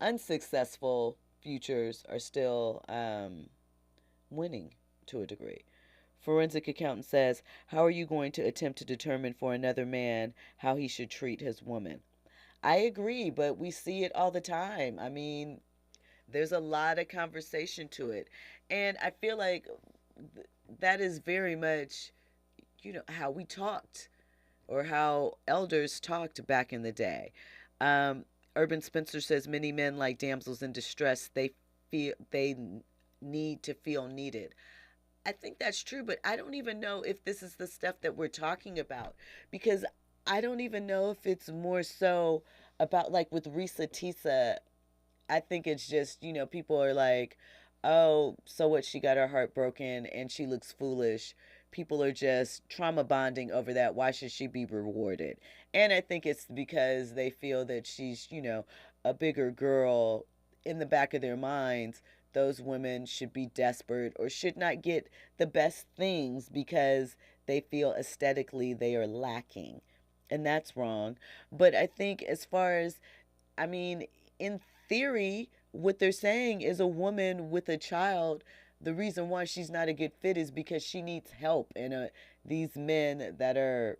unsuccessful futures, are still winning to a degree. Forensic accountant says, how are you going to attempt to determine for another man how he should treat his woman? I agree, but we see it all the time. I mean, there's a lot of conversation to it. And I feel like that is very much, how we talked, or how elders talked back in the day. Urban Spencer says, many men like damsels in distress. They need to feel needed. I think that's true, but I don't even know if this is the stuff that we're talking about, because I don't even know if it's more so about, like with Reesa Teesa. I think it's just, people are like, oh, so what, she got her heart broken and she looks foolish. People are just trauma bonding over that. Why should she be rewarded? And I think it's because they feel that she's, a bigger girl. In the back of their minds, those women should be desperate or should not get the best things because they feel aesthetically they are lacking. And that's wrong. But I think as far as, in theory, what they're saying is a woman with a child, the reason why she's not a good fit is because she needs help. And these men that are,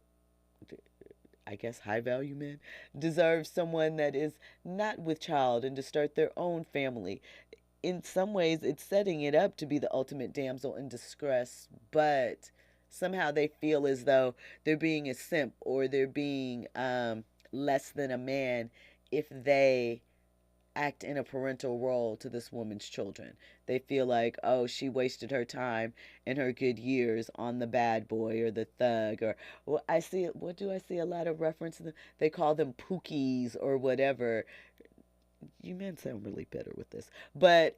I guess, high value men, deserve someone that is not with child and to start their own family. In some ways, it's setting it up to be the ultimate damsel in distress, but somehow they feel as though they're being a simp or they're being less than a man if they act in a parental role to this woman's children. They feel like, oh, she wasted her time and her good years on the bad boy or the thug, or what do I see a lot of reference to them? They call them pookies or whatever. You men sound really bitter with this, but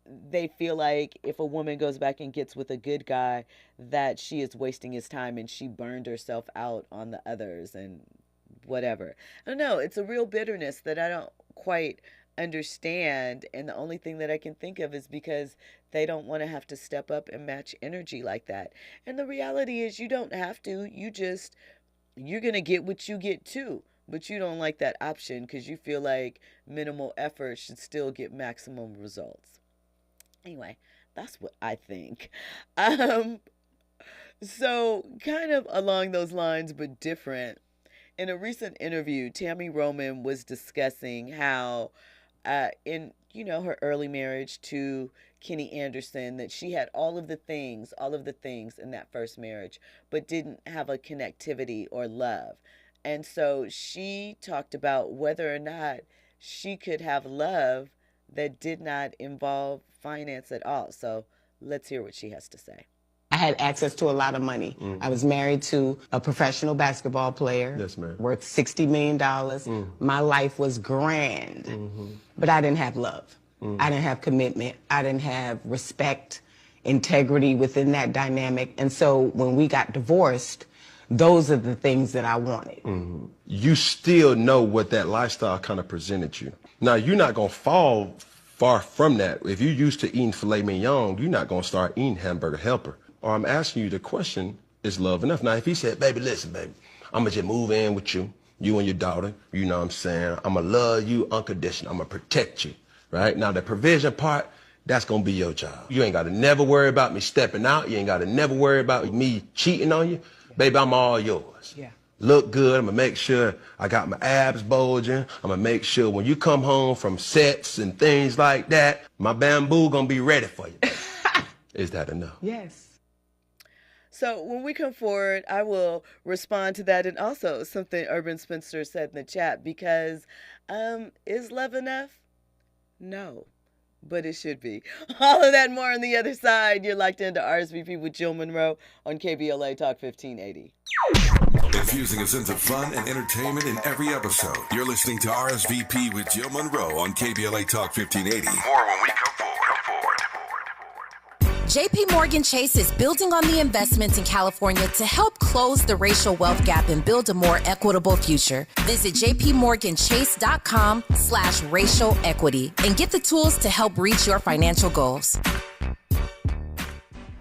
they feel like if a woman goes back and gets with a good guy, that she is wasting his time and she burned herself out on the others and whatever. I don't know. It's a real bitterness that I don't quite understand. And the only thing that I can think of is because they don't want to have to step up and match energy like that. And the reality is you don't have to. You're going to get what you get too. But you don't like that option because you feel like minimal effort should still get maximum results. Anyway, that's what I think. So kind of along those lines, but different. In a recent interview, Tammy Roman was discussing how in her early marriage to Kenny Anderson, that she had all of the things in that first marriage, but didn't have a connectivity or love. And so she talked about whether or not she could have love that did not involve finance at all. So let's hear what she has to say. I had access to a lot of money. I was married to a professional basketball player. Yes, ma'am. Worth $60 million. My life was grand, but I didn't have love. I didn't have commitment. I didn't have respect. integrity within that dynamic. And so when we got divorced, those are the things that I wanted. Mm-hmm. You still know what that lifestyle kind of presented you. Now, you're not going to fall far from that. If you're used to eating filet mignon, you're not going to start eating hamburger helper. Or I'm asking you the question, is love enough? Now, if he said, baby, listen, baby, I'm going to just move in with you and your daughter, you know what I'm saying? I'm going to love you unconditional. I'm going to protect you, right? Now, the provision part, that's going to be your job. You ain't got to never worry about me stepping out. You ain't got to never worry about me cheating on you. Baby, I'm all yours. Yeah. Look good. I'm going to make sure I got my abs bulging. I'm going to make sure when you come home from sets and things like that, my bamboo going to be ready for you. Is that enough? Yes. So when we come forward, I will respond to that, and also something Urban Spinster said in the chat, because is love enough? No, but it should be. All of that and more on the other side. You're locked into RSVP with Jill Munroe on KBLA Talk 1580. Infusing a sense of fun and entertainment in every episode. You're listening to RSVP with Jill Munroe on KBLA Talk 1580. More when we come forward. JP Morgan Chase is building on the investments in California to help close the racial wealth gap and build a more equitable future. Visit jpmorganchase.com/racial equity and get the tools to help reach your financial goals.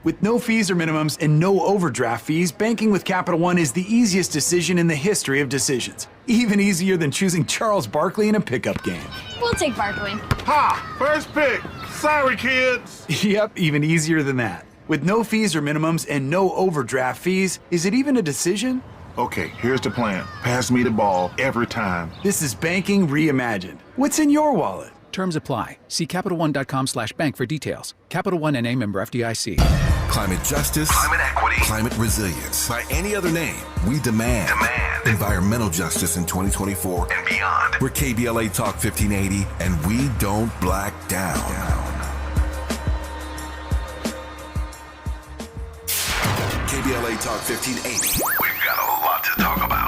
With no fees or minimums and no overdraft fees, banking with Capital One is the easiest decision in the history of decisions. Even easier than choosing Charles Barkley in a pickup game. We'll take Barkley. Ha! First pick! Sorry, kids! Yep, even easier than that. With no fees or minimums and no overdraft fees, is it even a decision? Okay, here's the plan. Pass me the ball every time. This is banking reimagined. What's in your wallet? Terms apply. See CapitalOne.com/bank for details. Capital One NA, member FDIC. Climate justice. Climate equity. Climate resilience. By any other name, we demand environmental justice in 2024 and beyond. We're KBLA Talk 1580, and we don't black down. KBLA Talk 1580. We've got a lot to talk about.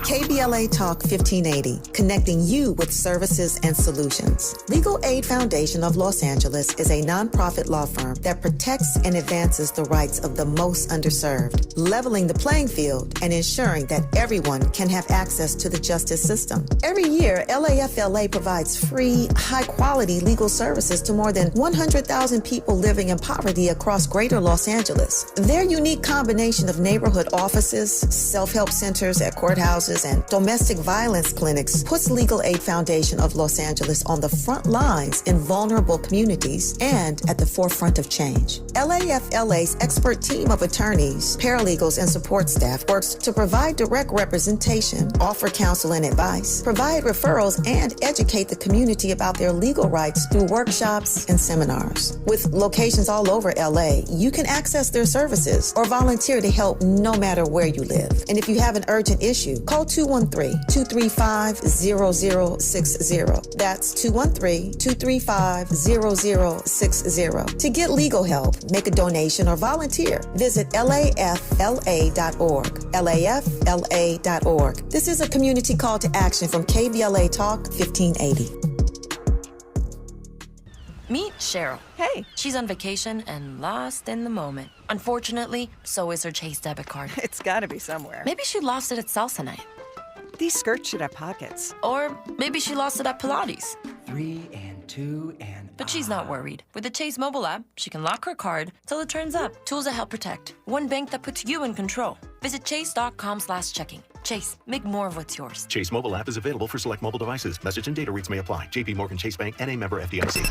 KBLA Talk 1580, connecting you with services and solutions. Legal Aid Foundation of Los Angeles is a nonprofit law firm that protects and advances the rights of the most underserved, leveling the playing field and ensuring that everyone can have access to the justice system. Every year, LAFLA provides free, high-quality legal services to more than 100,000 people living in poverty across greater Los Angeles. Their unique combination of neighborhood offices, self-help centers at courthouses, and domestic violence clinics puts Legal Aid Foundation of Los Angeles on the front lines in vulnerable communities and at the forefront of change. LAFLA's expert team of attorneys, paralegals, and support staff works to provide direct representation, offer counsel and advice, provide referrals, and educate the community about their legal rights through workshops and seminars. With locations all over LA, you can access their services or volunteer to help no matter where you live. And if you have an urgent issue, call 213-235-0060. That's 213-235-0060. To get legal help, make a donation, or volunteer, visit lafla.org. lafla.org. This is a community call to action from KBLA Talk 1580. Meet Cheryl. Hey. She's on vacation and lost in the moment. Unfortunately, so is her Chase debit card. It's gotta be somewhere. Maybe she lost it at salsa night. These skirts should have pockets. Or maybe she lost it at Pilates. 3 and 2 and... But she's not worried. With the Chase mobile app, she can lock her card till it turns up. Tools that help protect. One bank that puts you in control. Visit chase.com/checking. Chase, make more of what's yours. Chase mobile app is available for select mobile devices. Message and data rates may apply. JP Morgan Chase Bank, NA, member FDIC.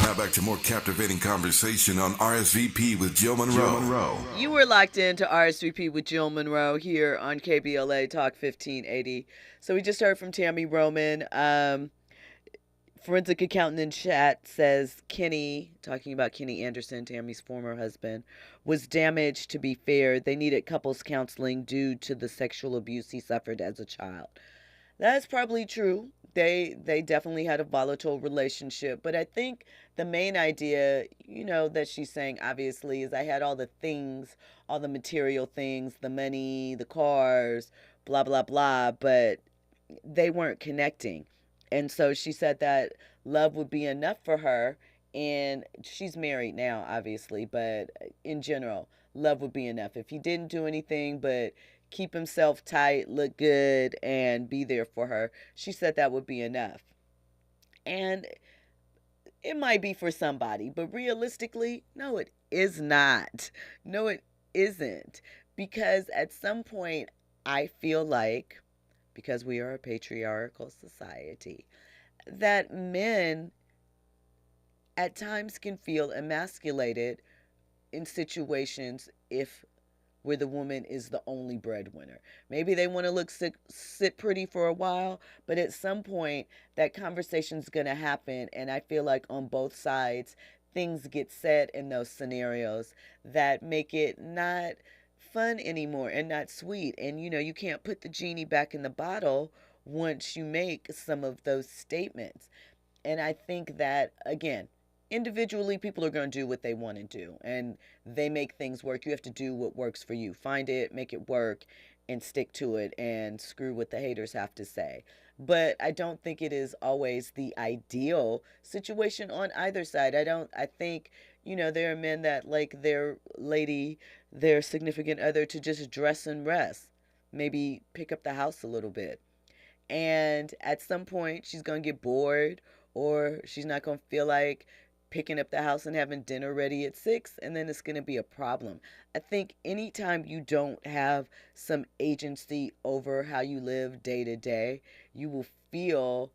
Now back to more captivating conversation on RSVP with Jill Munroe. You were locked into RSVP with Jill Munroe here on KBLA Talk 1580. So we just heard from Tammy Roman. Forensic accountant in chat says Kenny, talking about Kenny Anderson, Tammy's former husband, was damaged. To be fair, they needed couples counseling due to the sexual abuse he suffered as a child. That's probably true. They definitely had a volatile relationship. But I think the main idea, that she's saying, obviously, is I had all the things, all the material things, the money, the cars, blah, blah, blah, but they weren't connecting. And so she said that love would be enough for her And she's married now, obviously, but in general, love would be enough. If he didn't do anything but keep himself tight, look good, and be there for her, she said that would be enough. And it might be for somebody, but realistically, no, it is not. No, it isn't. Because at some point, I feel like, because we are a patriarchal society, that men at times can feel emasculated in situations if where the woman is the only breadwinner. Maybe they want to sit pretty for a while, but at some point that conversation's going to happen, and I feel like on both sides things get said in those scenarios that make it not fun anymore and not sweet. And you can't put the genie back in the bottle once you make some of those statements. And I think that, again, individually, people are going to do what they want to do, and they make things work. You have to do what works for you. Find it, make it work, and stick to it, and screw what the haters have to say. But I don't think it is always the ideal situation on either side. I think, there are men that like their lady, their significant other, to just dress and rest. Maybe pick up the house a little bit. And at some point, she's going to get bored, or she's not going to feel like picking up the house and having dinner ready at 6, and then it's going to be a problem. I think anytime you don't have some agency over how you live day to day, you will feel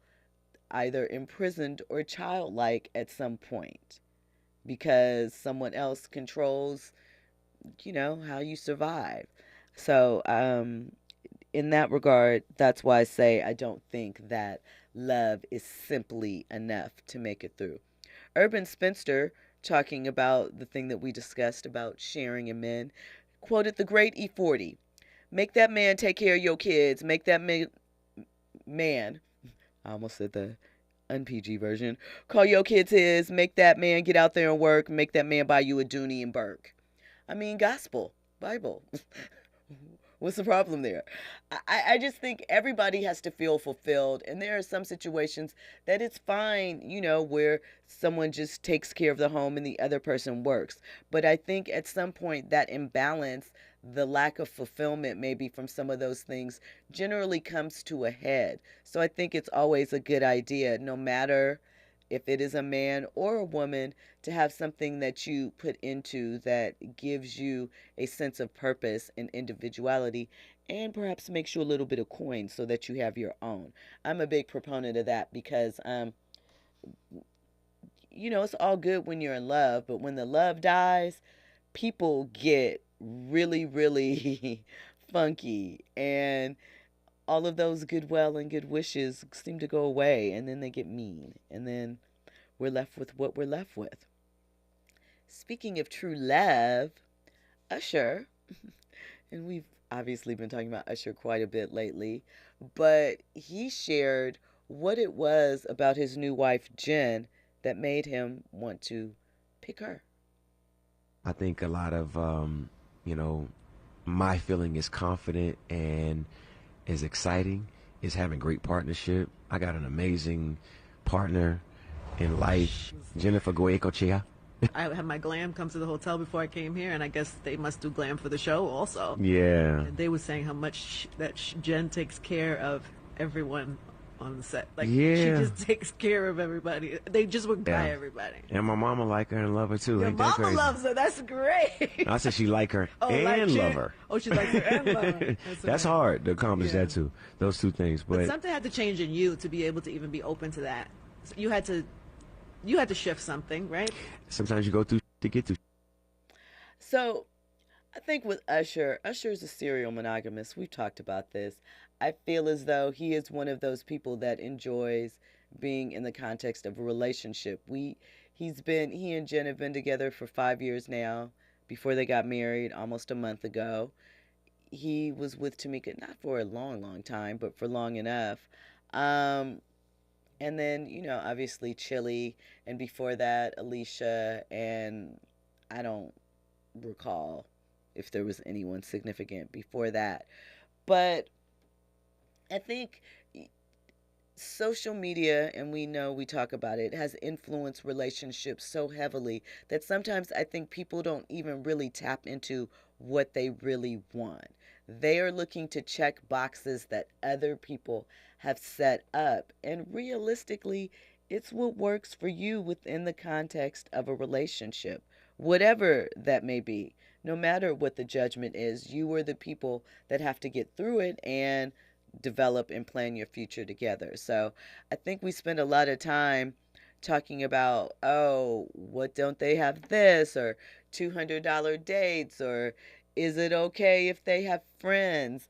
either imprisoned or childlike at some point, because someone else controls, how you survive. So, in that regard, that's why I say I don't think that love is simply enough to make it through. Urban Spinster, talking about the thing that we discussed about sharing in men, quoted the great E40. Make that man take care of your kids. Make that man, I almost said the un-PG version, call your kids his. Make that man get out there and work. Make that man buy you a Dooney and Burke. I mean, gospel, Bible. What's the problem there? I just think everybody has to feel fulfilled. And there are some situations that it's fine, where someone just takes care of the home and the other person works. But I think at some point that imbalance, the lack of fulfillment maybe from some of those things, generally comes to a head. So I think it's always a good idea, no matter if it is a man or a woman, to have something that you put into that gives you a sense of purpose and individuality, and perhaps makes you a little bit of coin so that you have your own. I'm a big proponent of that because, it's all good when you're in love, but when the love dies, people get really, really funky, and all of those goodwill and good wishes seem to go away, and then they get mean, and then we're left with what we're left with. Speaking of true love, Usher, and we've obviously been talking about Usher quite a bit lately, but he shared what it was about his new wife, Jen, that made him want to pick her. I think a lot of, my feeling is confident and is exciting, is having great partnership. I got an amazing partner in life, Jennifer Goecochea. I had my glam come to the hotel before I came here, and I guess they must do glam for the show also. Yeah. And they were saying how much Jen takes care of everyone on the set. Like, yeah. She just takes care of everybody. They just would buy everybody. And my mama like her and love her too. Your mama loves her. That's great. I said she like her and love her. Oh, she likes her and love her. That's hard to accomplish that too. Those two things. But something had to change in you to be able to even be open to that. So you had to shift something, right? Sometimes you go through to get to. So I think with Usher is a serial monogamist. We've talked about this. I feel as though he is one of those people that enjoys being in the context of a relationship. He and Jen have been together for 5 years now, before they got married almost a month ago. He was with Tamika, not for a long, long time, but for long enough. And then, obviously Chili, and before that, Alicia, and I don't recall if there was anyone significant before that. But I think social media, and we know we talk about it, has influenced relationships so heavily that sometimes I think people don't even really tap into what they really want. They are looking to check boxes that other people have set up. And realistically, it's what works for you within the context of a relationship, whatever that may be. No matter what the judgment is, you are the people that have to get through it and develop and plan your future together. So I think we spend a lot of time talking about, oh, what don't they have this, or $200 dates, or is it okay if they have friends?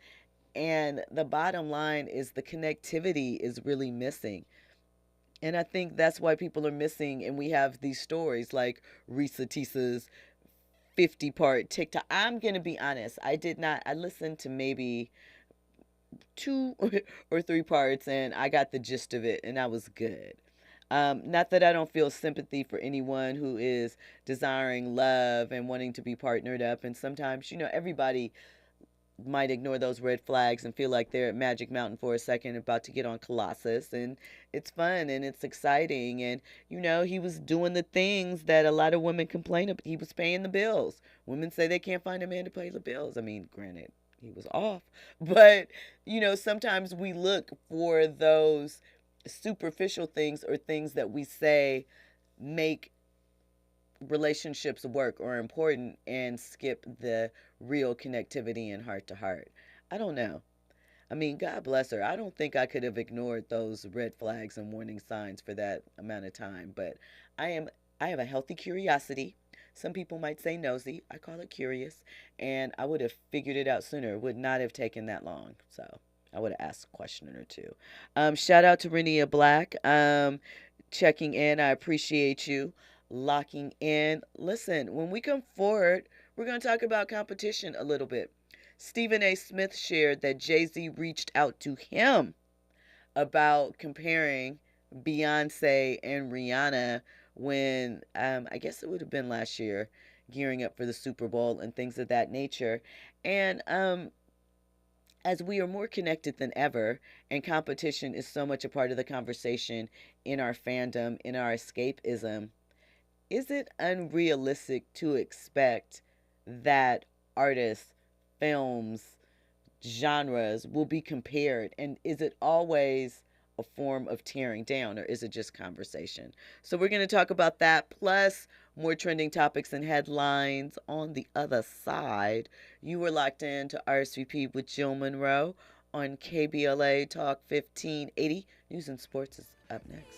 And the bottom line is the connectivity is really missing. And I think that's why people are missing. And we have these stories like Reesa Teesa's 50-part TikTok. I'm going to be honest. I listened to maybe 2 or 3 parts, and I got the gist of it, and I was good. Not that I don't feel sympathy for anyone who is desiring love and wanting to be partnered up. And sometimes, everybody might ignore those red flags and feel like they're at Magic Mountain for a second, about to get on Colossus. And it's fun and it's exciting. And, he was doing the things that a lot of women complain about. He was paying the bills. Women say they can't find a man to pay the bills. I mean, granted, he was off. But, sometimes we look for those superficial things or things that we say make relationships work or important and skip the real connectivity and heart to heart. I don't know. I mean, God bless her. I don't think I could have ignored those red flags and warning signs for that amount of time, but I have a healthy curiosity. Some people might say nosy. I call it curious, and I would have figured it out sooner. It would not have taken that long. So I would have asked a question or two. Shout out to Renia Black, checking in. I appreciate you locking in. Listen, when we come forward, we're going to talk about competition a little bit. Stephen A. Smith shared that Jay-Z reached out to him about comparing Beyonce and Rihanna when, I guess it would have been last year, gearing up for the Super Bowl and things of that nature. And as we are more connected than ever, and competition is so much a part of the conversation in our fandom, in our escapism, is it unrealistic to expect that artists, films, genres will be compared? And is it always a form of tearing down, or is it just conversation? So we're going to talk about that, plus more trending topics and headlines on the other side. You were locked in to RSVP with Jill Munroe on KBLA Talk 1580. News and Sports is up next.